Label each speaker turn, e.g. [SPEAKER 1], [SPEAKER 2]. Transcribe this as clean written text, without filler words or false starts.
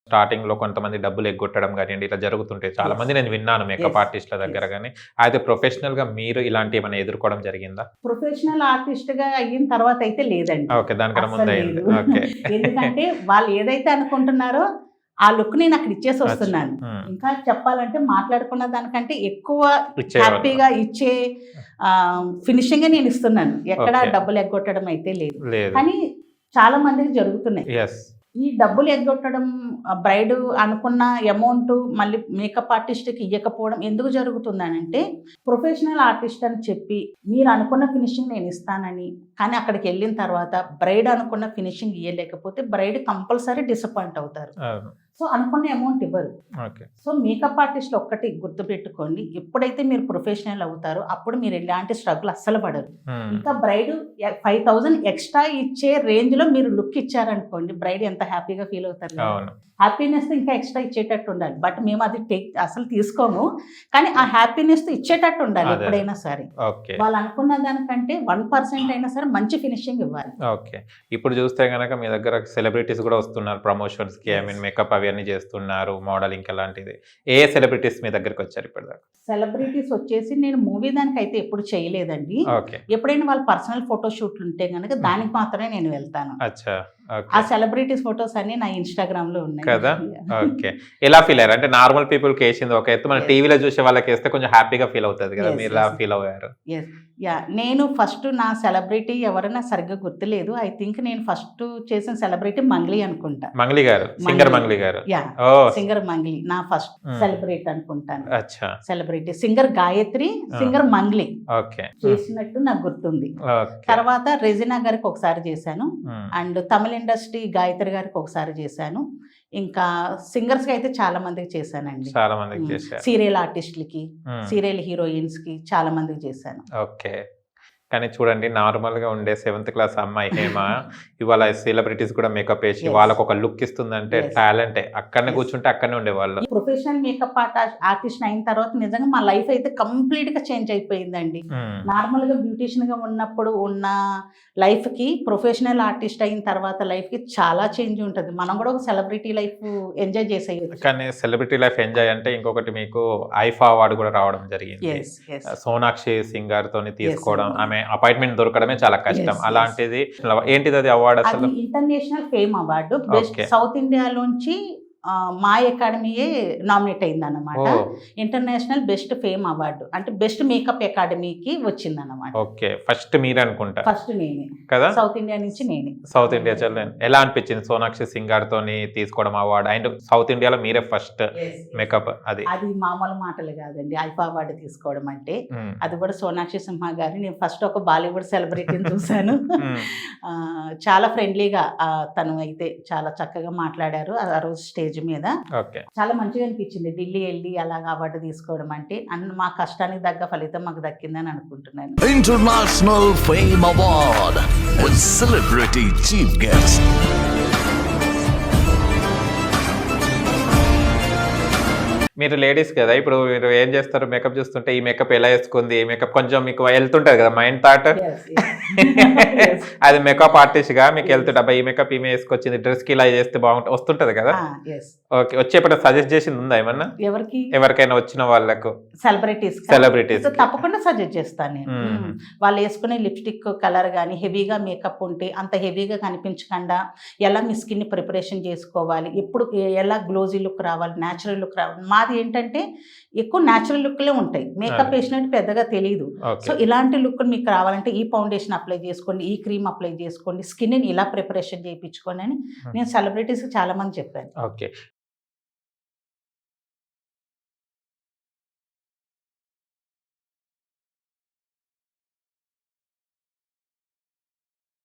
[SPEAKER 1] Starting లో కొంతమంది డబ్బులు ఎగ్గొట్టడం కానివ్వండి ఇలా జరుగుతుంటాయి. చాలా మంది నేను విన్నాను మేకప్ ఆర్టిస్ట్ల దగ్గర కానీ. అయితే ప్రొఫెషనల్ గా మీరు ఇలాంటి ఏమైనా ఎదుర్కోవడం జరిగిందా?
[SPEAKER 2] ప్రొఫెషనల్ ఆర్టిస్ట్ గా అయిన తర్వాత అయితే లేదండి.
[SPEAKER 1] ఓకే, దానికన్నా
[SPEAKER 2] అస్సలు
[SPEAKER 1] ముందు అయింది.
[SPEAKER 2] లేదు.
[SPEAKER 1] ఓకే.
[SPEAKER 2] ఎందుకంటే వాళ్ళు ఏదైతే అనుకుంటున్నారో ఆ లుక్ నేను అక్కడ ఇచ్చేసి వస్తున్నాను. ఇంకా చెప్పాలంటే మాట్లాడుకున్న దానికంటే ఎక్కువ హ్యాపీగా ఇచ్చే ఫినిషింగ్ నేను ఇస్తున్నాను. ఎక్కడ డబ్బులు ఎగ్గొట్టడం అయితే లేదు. కానీ చాలా మందికి జరుగుతున్నాయి. ఈ డబ్బులు ఎగ్గొట్టడం, బ్రైడ్ అనుకున్న అమౌంట్ మళ్ళీ మేకప్ ఆర్టిస్ట్కి ఇవ్వకపోవడం ఎందుకు జరుగుతుందనంటే, ప్రొఫెషనల్ ఆర్టిస్ట్ అని చెప్పి మీరు అనుకున్న ఫినిషింగ్ నేను ఇస్తానని, కానీ అక్కడికి వెళ్ళిన తర్వాత బ్రైడ్ అనుకున్న ఫినిషింగ్ ఇవ్వలేకపోతే బ్రైడ్ కంపల్సరీ డిసప్పాయింట్ అవుతారు. సో అనుకున్న అమౌంట్ ఇవ్వరు. సో మేకప్ ఆర్టిస్ట్ ఒక్కటి గుర్తుపెట్టుకోండి, ఎప్పుడైతే మీరు ప్రొఫెషనల్ అవుతారో అప్పుడు మీరు ఎలాంటి స్ట్రగుల్ అస్సలు పడరు. ఇంకా బ్రైడ్ 5000 ఎక్స్ట్రా ఇచ్చే రేంజ్ లో మీరు లుక్ ఇచ్చారనుకోండి, బ్రైడ్ ఎంత హ్యాపీగా ఫీల్ అవుతారు. హ్యాపీనెస్ ఇంకా ఎక్స్ట్రా ఇచ్చేటట్టు ఉండాలి. బట్ మేము అది అసలు తీసుకోము, కానీ ఆ హ్యాపీనెస్ ఇచ్చేటట్టు ఉండాలి ఎప్పుడైనా సరే. వాళ్ళు అనుకున్న దానికంటే 1% అయినా సరే మంచి ఫినిషింగ్ ఇవ్వాలి.
[SPEAKER 1] ఓకే. ఇప్పుడు చూస్తే గనక మీ దగ్గర సెలబ్రిటీస్ కూడా వస్తున్నారు ప్రమోషన్స్ కి. ఐ మీన్ మేకప్ అవన్నీ చేస్తున్నారు, మోడలింగ్ అలాంటిది. ఏ సెలబ్రిటీస్ మీ దగ్గరికి వచ్చారు ఇప్పటిదాకా?
[SPEAKER 2] సెలబ్రిటీస్ వచ్చేసి నేను మూవీ దానికి అయితే ఎప్పుడు చేయలేదండి. ఎప్పుడైనా వాళ్ళ పర్సనల్ ఫోటోషూట్లు ఉంటే కనుక దానికి మాత్రమే నేను వెళ్తాను. ఆ సెలబ్రిటీస్ ఫొటోస్ అన్ని నా ఇన్స్టాగ్రామ్ లో ఉన్నాయి
[SPEAKER 1] కదా. ఓకే. ఎలా ఫీల్ అయ్యారు? అంటే నార్మల్ పీపుల్ కి వేసింది ఒక ఎత్తు, మన టీవీలో చూసే వాళ్ళకి వేస్తే కొంచెం హ్యాపీగా ఫీల్ అవుతుంది కదా, మీరు ఎలా ఫీల్ అయ్యారు?
[SPEAKER 2] నేను ఫస్ట్ నా సెలబ్రిటీ ఎవరైనా సరిగ్గా గుర్తులేదు. ఐ థింక్ నేను ఫస్ట్ చేసిన సెలబ్రిటీ మంగ్లీ అనుకుంటా.
[SPEAKER 1] మంగ్లీ గారు, సింగర్ మంగ్లీ గారు.
[SPEAKER 2] సింగర్ మంగ్లీ నా ఫస్ట్ సెలబ్రిటీ అనుకుంటాను. Celebrity singer Gayatri, singer Mangli చేసినట్టు నాకు గుర్తుంది. తర్వాత రెజినా గారికి ఒకసారి చేశాను, అండ్ తమిళ ఇండస్ట్రీ గాయత్రి గారికి ఒకసారి చేశాను. ఇంకా సింగర్స్ కి అయితే చాలా మందికి చేశానండి.
[SPEAKER 1] చాలా మందికి చేశాను.
[SPEAKER 2] సీరియల్ ఆర్టిస్టులకి, సీరియల్ హీరోయిన్స్ కి చాలా మందికి చేశాను.
[SPEAKER 1] ఓకే. కానీ చూడండి, నార్మల్ గా ఉండే 7th క్లాస్ అమ్మాయి హేమ ఇవాళ సెలబ్రిటీస్ కూడా మేకప్ వేసి వాళ్ళకు ఒక లుక్ ఇస్తుందంటే టాలెంటే. అక్కడనే కూర్చుంటే అక్కడనే ఉండేవాళ్ళు.
[SPEAKER 2] ప్రొఫెషనల్ మేకప్ ఆర్టిస్ట్ అయిన తర్వాత నిజంగా మా లైఫ్ అయితే కంప్లీట్ గా చేంజ్ అయిపోయిందండి. నార్మల్ గా బ్యూటిషియన్ గా ఉన్నప్పుడు ఉన్న లైఫ్ కి ప్రొఫెషనల్ ఆర్టిస్ట్ అయిన తర్వాత లైఫ్ కి చాలా చేంజ్ ఉంటుంది. మనం కూడా ఒక సెలబ్రిటీ లైఫ్ ఎంజాయ్ చేసేయచ్చు.
[SPEAKER 1] కానీ సెలబ్రిటీ లైఫ్ ఎంజాయ్ అంటే ఇంకొకటి, మీకు ఐఫా అవార్డు కూడా రావడం జరిగింది. సోనాక్షి సింగ్ గారితో తీసుకోవడం, ఆమె అపాయింట్మెంట్ దొరకడమే చాలా కష్టం. అలాంటిది ఏంటిది అది అవార్డు? అసలు
[SPEAKER 2] international fame award. Best south ఇండియాలోంచి మా అకాడమీయే నామినేట్ అయింది అన్నమాట. ఇంటర్నేషనల్ బెస్ట్ ఫేమ్ అవార్డు అంటే బెస్ట్ మేకప్ అకాడమీకి వచ్చింది అన్నమాట.
[SPEAKER 1] ఓకే. ఫస్ట్ మీరు అనుకుంటా?
[SPEAKER 2] ఫస్ట్ నేనే
[SPEAKER 1] కదా,
[SPEAKER 2] సౌత్ ఇండియా నుంచి నేనే.
[SPEAKER 1] సౌత్ ఇండియా ఎలా అనిపించింది సోనాక్షి సింగ్ గారితో తీసుకోవడం అవార్డు? అండ్ సౌత్ ఇండియాలో మీరే ఫస్ట్ మేకప్. అది
[SPEAKER 2] మామూలు మాటలు కాదండి. ఐఫా అవార్డు తీసుకోవడం అంటే. అది కూడా సోనాక్షి సింహ గారి. నేను ఫస్ట్ ఒక బాలీవుడ్ సెలబ్రిటీని చూశాను. చాలా ఫ్రెండ్లీగా తను అయితే చాలా చక్కగా మాట్లాడారు ఆ రోజు స్టేజ్ మీద. చాలా మంచిగా అనిపించింది ఢిల్లీ వెళ్ళి అలాగా అవార్డు తీసుకోవడం అంటే. మా కష్టానికి తగ్గ ఫలితం మాకు దక్కిందని అనుకుంటున్నాను.
[SPEAKER 3] International fame award with celebrity chief guest.
[SPEAKER 1] మీరు లేడీస్ కదా, ఇప్పుడు మీరు ఏం చేస్తారు? మేకప్ చూస్తుంటే ఈ మేకప్ ఎలా వేసుకుంది, ఈ మేకప్ కొంచెం మీకు వెళ్తుంటది కదా మైండ్ థాట్. అది మేకప్ ఆర్టిస్ట్ గా మీకు వెళ్తుంటే అబ్బాయి ఈ మేకప్ ఈమె వేసుకొచ్చింది, డ్రెస్ కి ఇలా చేస్తే బాగుంటుంది వస్తుంటది కదా. ఓకే. వచ్చేప్పుడు సజెస్ట్ చేసింది ఉందా ఏమన్నా? ఎవరికైనా వచ్చిన వాళ్ళకు? సెలబ్రిటీస్
[SPEAKER 2] తప్పకుండా సజెస్ట్ చేస్తాను నేను. వాళ్ళు వేసుకునే లిప్స్టిక్ కలర్ కానీ హెవీగా మేకప్ ఉంటే అంత హెవీగా కనిపించకుండా ఎలా మీ స్కిన్ ప్రిపరేషన్ చేసుకోవాలి, ఎప్పుడు ఎలా గ్లోజీ లుక్ రావాలి, న్యాచురల్ లుక్ రావాలి. మాది ఏంటంటే ఎక్కువ న్యాచురల్ లుక్లే ఉంటాయి, మేకప్ వేసినట్టు పెద్దగా తెలియదు. సో ఇలాంటి లుక్ మీకు రావాలంటే ఈ ఫౌండేషన్ అప్లై చేసుకోండి, ఈ క్రీమ్ అప్లై చేసుకోండి, స్కిన్ ఇలా ప్రిపరేషన్ చేయించుకోండి అని నేను సెలబ్రిటీస్ చాలా మంది చెప్పాను.
[SPEAKER 1] ఓకే.